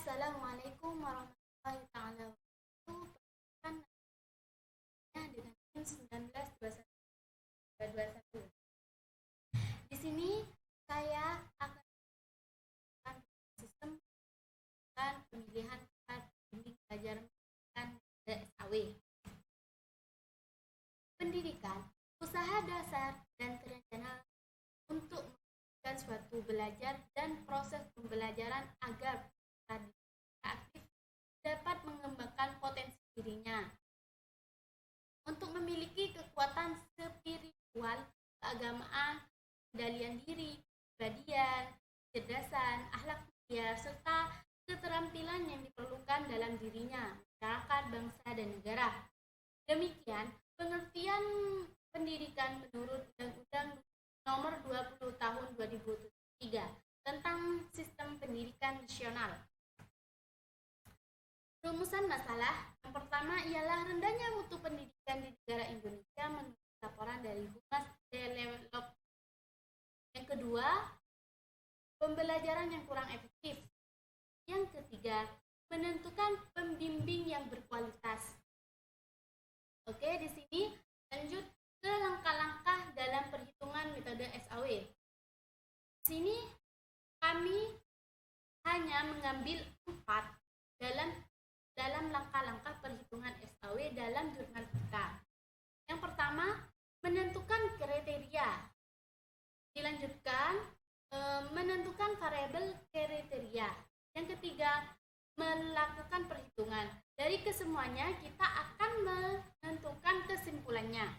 Assalamualaikum warahmatullahi taala wabarakatuh. Perkenalkan dengan NIM 1921. Di sini saya akan menggunakan sistem dan pemilihan tempat bimbing belajar pendidikan SAW. Pendidikan, usaha dasar dan terencana untuk melakukan suatu belajar dan proses pembelajaran agar aktif dapat mengembangkan potensi dirinya untuk memiliki kekuatan spiritual, keagamaan, kendalian diri, kepribadian, kecerdasan, akhlak mulia, serta keterampilan yang diperlukan dalam dirinya, masyarakat, bangsa, dan negara. Demikian pengertian pendidikan menurut Undang-Undang Nomor 20 Tahun 2003 tentang Sistem Pendidikan Nasional. Rumusan masalah yang pertama ialah rendahnya mutu pendidikan di negara Indonesia menurut laporan dari Humas Develop. Yang kedua, pembelajaran yang kurang efektif. Yang ketiga, menentukan pembimbing yang berkualitas. Oke, di sini lanjut ke langkah-langkah dalam perhitungan metode SAW. Di sini kami hanya mengambil 4 dalam langkah-langkah perhitungan SAW dalam jurnal kita. Yang pertama, menentukan kriteria. Dilanjutkan, menentukan variabel kriteria. Yang ketiga, melakukan perhitungan. Dari kesemuanya kita akan menentukan kesimpulannya.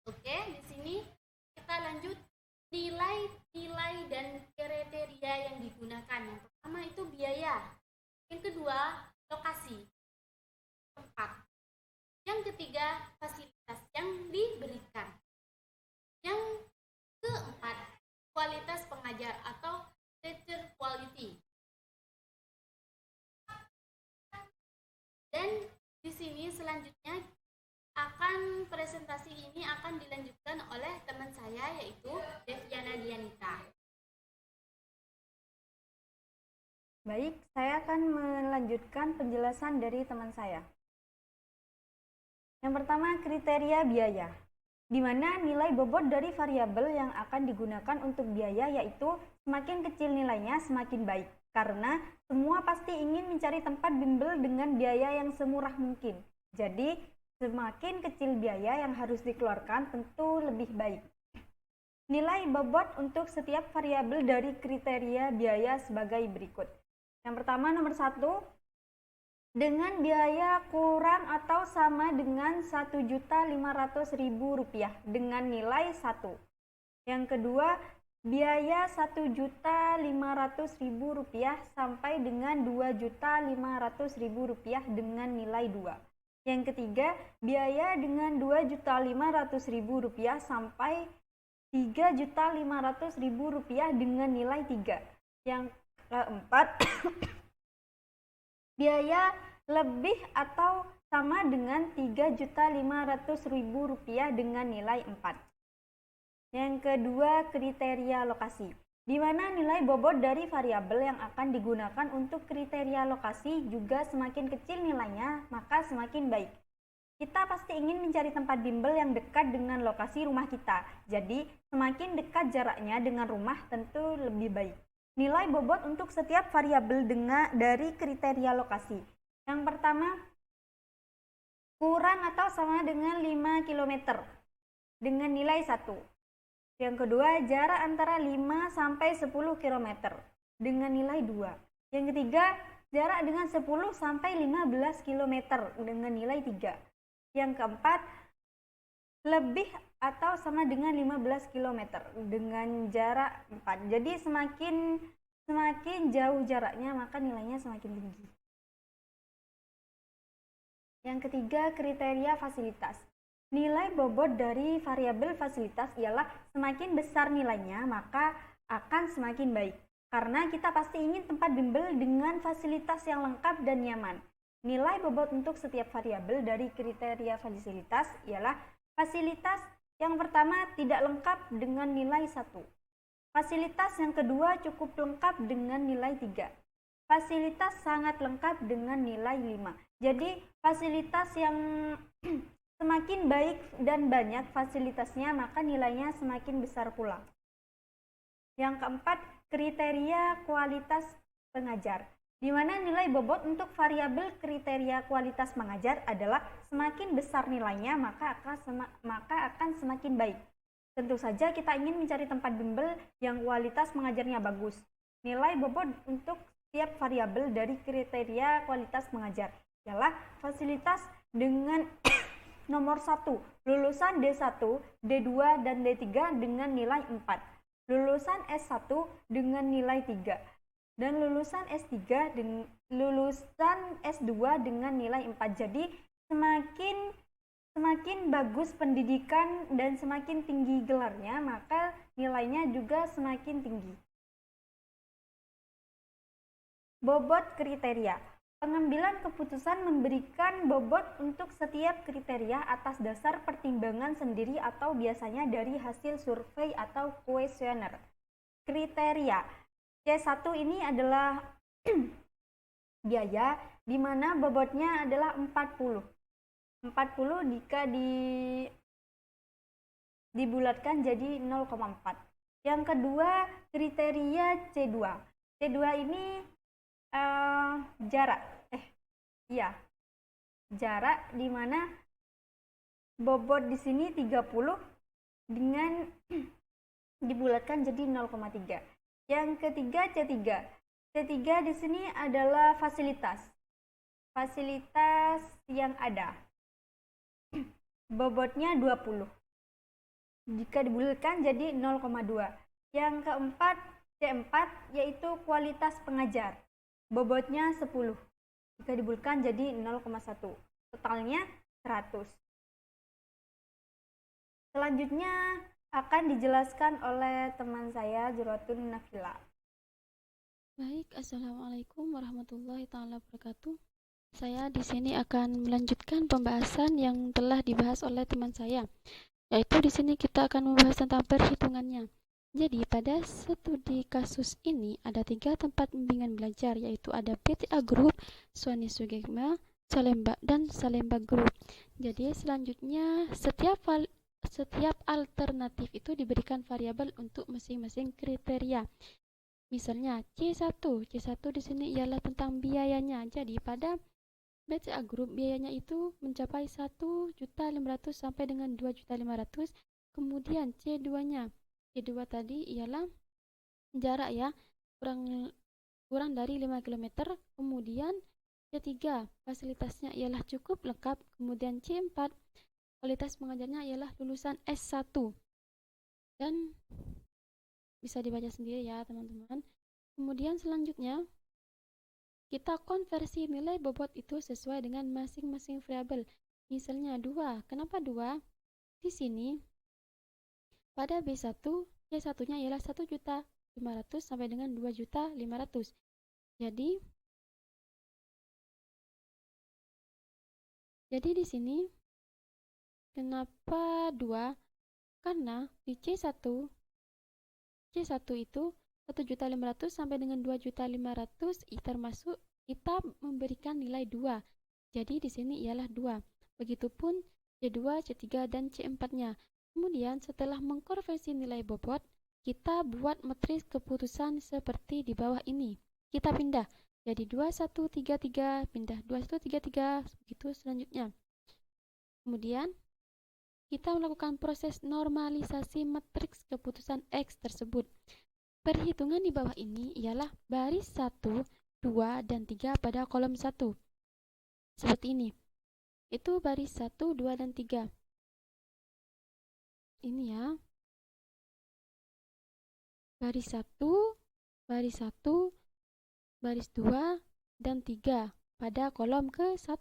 Oke, di sini kita lanjut nilai-nilai dan kriteria yang digunakan. Yang pertama itu biaya. Yang kedua, lokasi tempat. Yang ketiga, fasilitas yang diberikan. Yang keempat, kualitas pengajar atau teacher quality. Dan di sini selanjutnya presentasi ini akan dilanjutkan oleh teman saya yaitu Deviana Dianita. Baik, saya akan melanjutkan penjelasan dari teman saya. Yang pertama, kriteria biaya, di mana nilai bobot dari variabel yang akan digunakan untuk biaya yaitu semakin kecil nilainya semakin baik, karena semua pasti ingin mencari tempat bimbel dengan biaya yang semurah mungkin. Jadi, semakin kecil biaya yang harus dikeluarkan tentu lebih baik. Nilai bobot untuk setiap variabel dari kriteria biaya sebagai berikut. Yang pertama, nomor 1, dengan biaya kurang atau sama dengan Rp1.500.000 dengan nilai 1. Yang kedua, biaya Rp1.500.000 sampai dengan Rp2.500.000 dengan nilai 2. Yang ketiga, biaya dengan Rp2.500.000 sampai Rp3.500.000 dengan nilai 3. Yang keempat, biaya lebih atau sama dengan Rp3.500.000 dengan nilai 4. Yang kedua, kriteria lokasi, di mana nilai bobot dari variabel yang akan digunakan untuk kriteria lokasi juga semakin kecil nilainya, maka semakin baik. Kita pasti ingin mencari tempat bimbel yang dekat dengan lokasi rumah kita. Jadi, semakin dekat jaraknya dengan rumah tentu lebih baik. Nilai bobot untuk setiap variabel dari kriteria lokasi. Yang pertama, kurang atau sama dengan 5 km dengan nilai 1. Yang kedua, jarak antara 5 sampai 10 km dengan nilai 2. Yang ketiga, jarak dengan 10 sampai 15 km dengan nilai 3. Yang keempat, lebih atau sama dengan 15 km dengan jarak 4. Jadi semakin jauh jaraknya maka nilainya semakin tinggi. Yang ketiga, kriteria fasilitas. Nilai bobot dari variabel fasilitas ialah semakin besar nilainya maka akan semakin baik. Karena kita pasti ingin tempat bimbel dengan fasilitas yang lengkap dan nyaman. Nilai bobot untuk setiap variabel dari kriteria fasilitas ialah fasilitas yang pertama tidak lengkap dengan nilai 1. Fasilitas yang kedua cukup lengkap dengan nilai 3. fasilitas sangat lengkap dengan nilai 5. Jadi fasilitas yang semakin baik dan banyak fasilitasnya, maka nilainya semakin besar pula. Yang keempat, kriteria kualitas pengajar, di mana nilai bobot untuk variabel kriteria kualitas mengajar adalah semakin besar nilainya maka akan semakin baik. Tentu saja kita ingin mencari tempat bimbel yang kualitas mengajarnya bagus. Nilai bobot untuk setiap variabel dari kriteria kualitas mengajar ialah fasilitas dengan nomor 1, lulusan D1, D2, dan D3 dengan nilai 4. Lulusan S1 dengan nilai 3 dan lulusan S3 dan lulusan S2 dengan nilai 4. Jadi semakin bagus pendidikan dan semakin tinggi gelarnya, maka nilainya juga semakin tinggi. Bobot kriteria. Pengambilan keputusan memberikan bobot untuk setiap kriteria atas dasar pertimbangan sendiri atau biasanya dari hasil survei atau kuesioner. Kriteria C1 ini adalah biaya, di mana bobotnya adalah 40. 40 jika dibulatkan jadi 0,4. Yang kedua, kriteria C2. C2 ini jarak di mana bobot di sini 30 dengan dibulatkan jadi 0,3. Yang ketiga C3. C3 di sini adalah fasilitas yang ada. Bobotnya 20. Jika dibulatkan jadi 0,2. Yang keempat C4 yaitu kualitas pengajar. Bobotnya 10. Jika dibulatkan jadi 0,1. Totalnya 100. Selanjutnya akan dijelaskan oleh teman saya Juratun Nafila. Baik, assalamualaikum warahmatullahi taala wabarakatuh. Saya di sini akan melanjutkan pembahasan yang telah dibahas oleh teman saya. Yaitu di sini kita akan membahas tentang perhitungannya. Jadi pada studi kasus ini ada 3 tempat bimbingan belajar, yaitu ada PTA Group, Suwani Sugema, Salemba, dan Salemba Group. Jadi selanjutnya setiap alternatif itu diberikan variabel untuk masing-masing kriteria. Misalnya C1 di sini ialah tentang biayanya. Jadi pada BCA Group biayanya itu mencapai 1.500.000 sampai dengan 2.500.000. Kemudian C2-nya. C2 tadi ialah jarak ya, kurang dari 5 km. Kemudian C3 fasilitasnya ialah cukup lengkap. Kemudian C4 kualitas pengajarnya ialah lulusan S1. Dan bisa dibaca sendiri ya teman-teman. Kemudian selanjutnya kita konversi nilai bobot itu sesuai dengan masing-masing variabel. Misalnya 2. Kenapa 2? Di sini pada B1 C1-nya ialah 1.500.000 sampai dengan 2.500.000. Jadi di sini kenapa 2? Karena di C1 itu 1.500.000 sampai dengan 2.500.000 termasuk kita memberikan nilai 2. Jadi di sini ialah 2. Begitupun C2, C3 dan C4-nya. Kemudian setelah mengkonversi nilai bobot, kita buat matriks keputusan seperti di bawah ini. Kita pindah. Jadi 2133 pindah 2133 begitu selanjutnya. Kemudian kita melakukan proses normalisasi matriks keputusan X tersebut. Perhitungan di bawah ini ialah baris 1, 2, dan 3 pada kolom 1. Seperti ini. Itu baris 1, 2, dan 3. Ini ya. Baris 1, baris 1, baris 2, dan 3 pada kolom ke-1.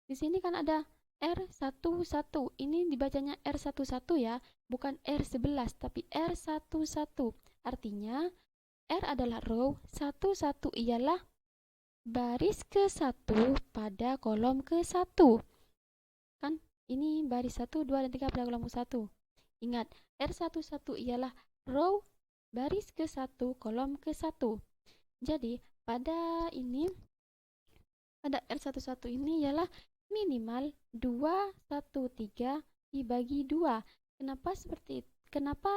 Di sini kan ada R11. Ini dibacanya R11 ya, bukan R11 tapi R11. Artinya R adalah row, 11 ialah baris ke-1 pada kolom ke-1. Kan ini baris 1, 2, dan 3 pada kolom ke-1. Ingat, R11 ialah row baris ke-1 kolom ke-1. Jadi pada R11 ini ialah minimal 213 dibagi 2. Kenapa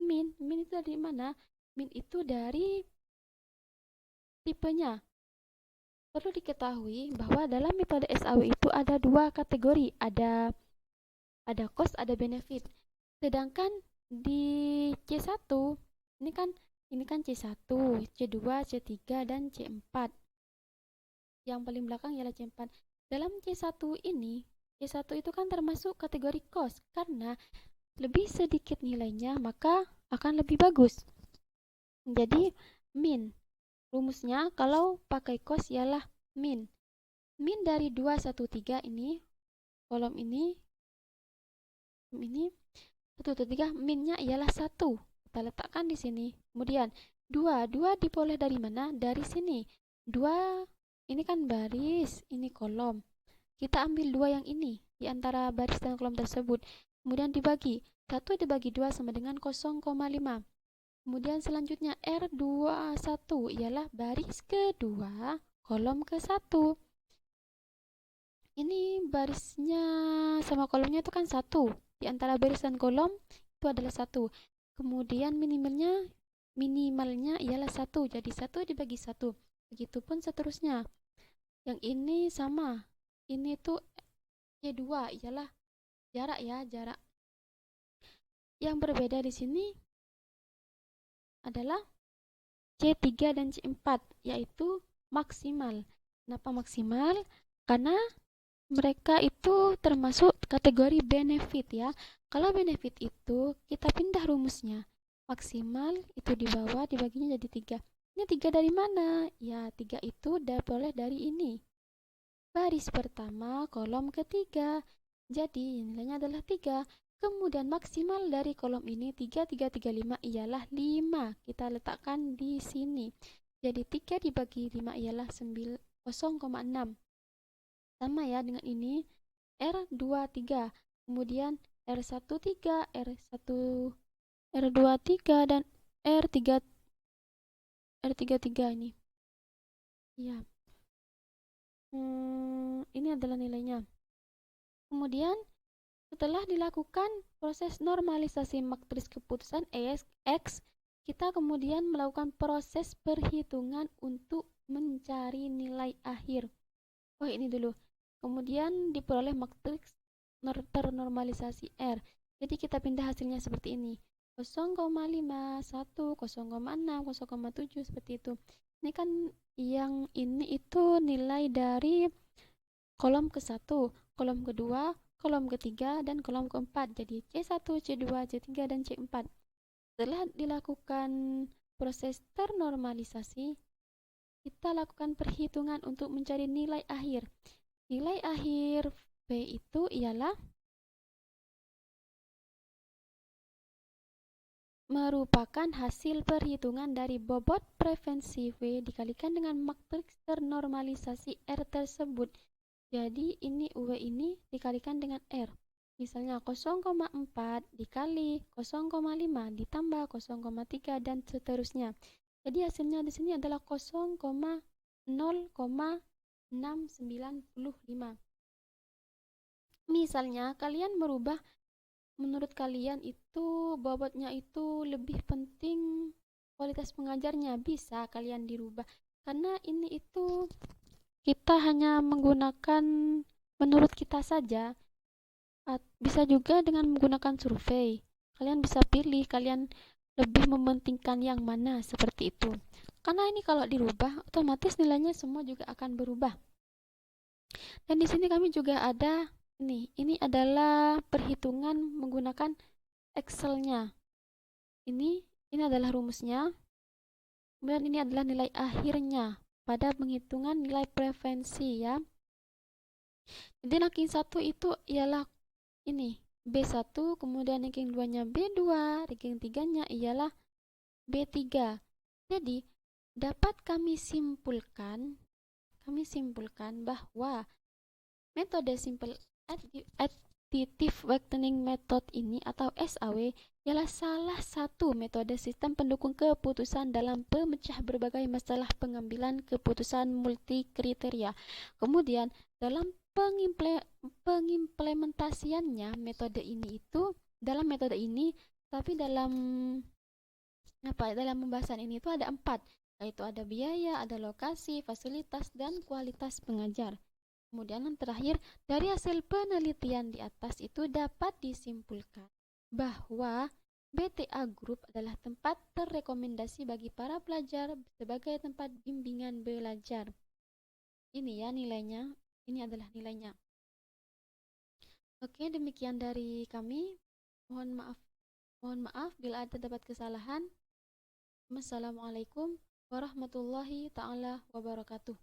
min? Min itu dari mana? Min itu dari tipenya. Perlu diketahui bahwa dalam metode SAW itu ada dua kategori, ada cost, ada benefit. Sedangkan di C1 ini kan C1, C2, C3 dan C4. Yang paling belakang ialah C4. Dalam C1 ini, C1 itu kan termasuk kategori cost karena lebih sedikit nilainya maka akan lebih bagus. Jadi min. Rumusnya kalau pakai cost ialah min. Min dari 213 ini, kolom ini 113, minnya ialah 1. Kita letakkan di sini. Kemudian 2 diperoleh dari mana? Dari sini. 2 ini kan baris, ini kolom. Kita ambil 2 yang ini di antara baris dan kolom tersebut. Kemudian dibagi. 1 dibagi 2 sama dengan 0,5. Kemudian selanjutnya R21 ialah baris kedua, kolom ke-1. Ini barisnya sama kolomnya itu kan 1. Di antara baris dan kolom itu adalah 1. Kemudian minimalnya ialah 1. Jadi 1 dibagi 1. Begitupun seterusnya. Yang ini sama. Ini tuh C2 ialah jarak ya, jarak. Yang berbeda di sini adalah C3 dan C4, yaitu maksimal. Kenapa maksimal? Karena mereka itu termasuk kategori benefit ya. Kalau benefit itu kita pindah rumusnya. Maksimal itu di bawah, dibaginya jadi 3. Ini 3 dari mana? Ya, 3 itu diperoleh dari ini. Baris pertama, kolom ketiga. Jadi nilainya adalah 3. Kemudian maksimal dari kolom ini 3, 3, 3, 5 ialah 5. Kita letakkan di sini. Jadi 3 dibagi 5 ialah 0,6. Sama ya dengan ini. R23. Kemudian R13, R23 dan R33 ini. Ya. Ini adalah nilainya. Kemudian setelah dilakukan proses normalisasi matriks keputusan X, kita kemudian melakukan proses perhitungan untuk mencari nilai akhir. Oh, ini dulu. Kemudian diperoleh matriks ternormalisasi R. Jadi kita pindah hasilnya seperti ini. 0,5, 1, 0,6, 0,7 seperti itu. Ini kan yang ini itu nilai dari kolom ke-1, kolom kedua, kolom ketiga, dan kolom keempat. Jadi C1, C2, C3, dan C4. Setelah dilakukan proses ternormalisasi, kita lakukan perhitungan untuk mencari nilai akhir. Nilai akhir V itu ialah merupakan hasil perhitungan dari bobot preferensi V dikalikan dengan matriks ternormalisasi R tersebut. Jadi ini V ini dikalikan dengan R. Misalnya 0,4 dikali 0,5 ditambah 0,3 dan seterusnya. Jadi hasilnya di sini adalah 0,695. Misalnya kalian merubah, menurut kalian itu bobotnya itu lebih penting kualitas pengajarnya, bisa kalian dirubah. Karena ini itu kita hanya menggunakan menurut kita saja. Bisa juga dengan menggunakan survei. Kalian bisa pilih, kalian lebih mementingkan yang mana, seperti itu. Karena ini kalau dirubah, otomatis nilainya semua juga akan berubah. Dan di sini kami juga ada ini adalah perhitungan menggunakan Excel-nya. Ini adalah rumusnya. Kemudian ini adalah nilai akhirnya pada penghitungan nilai preferensi ya. Jadi ranking 1 itu ialah ini B1, kemudian ranking 2-nya B2, ranking 3-nya ialah B3. Jadi dapat kami simpulkan bahwa metode simple additive weighting method ini atau SAW ialah salah satu metode sistem pendukung keputusan dalam pemecah berbagai masalah pengambilan keputusan multi kriteria. Kemudian dalam pengimplementasiannya metode ini itu dalam metode ini tapi dalam pembahasan ini itu ada 4, yaitu ada biaya, ada lokasi, fasilitas, dan kualitas pengajar. Kemudian yang terakhir, dari hasil penelitian di atas itu dapat disimpulkan bahwa BTA Group adalah tempat terrekomendasi bagi para pelajar sebagai tempat bimbingan belajar. Ini ya nilainya, ini adalah nilainya. Oke, demikian dari kami. Mohon maaf bila ada terdapat kesalahan. Wassalamualaikum warahmatullahi taala wabarakatuh.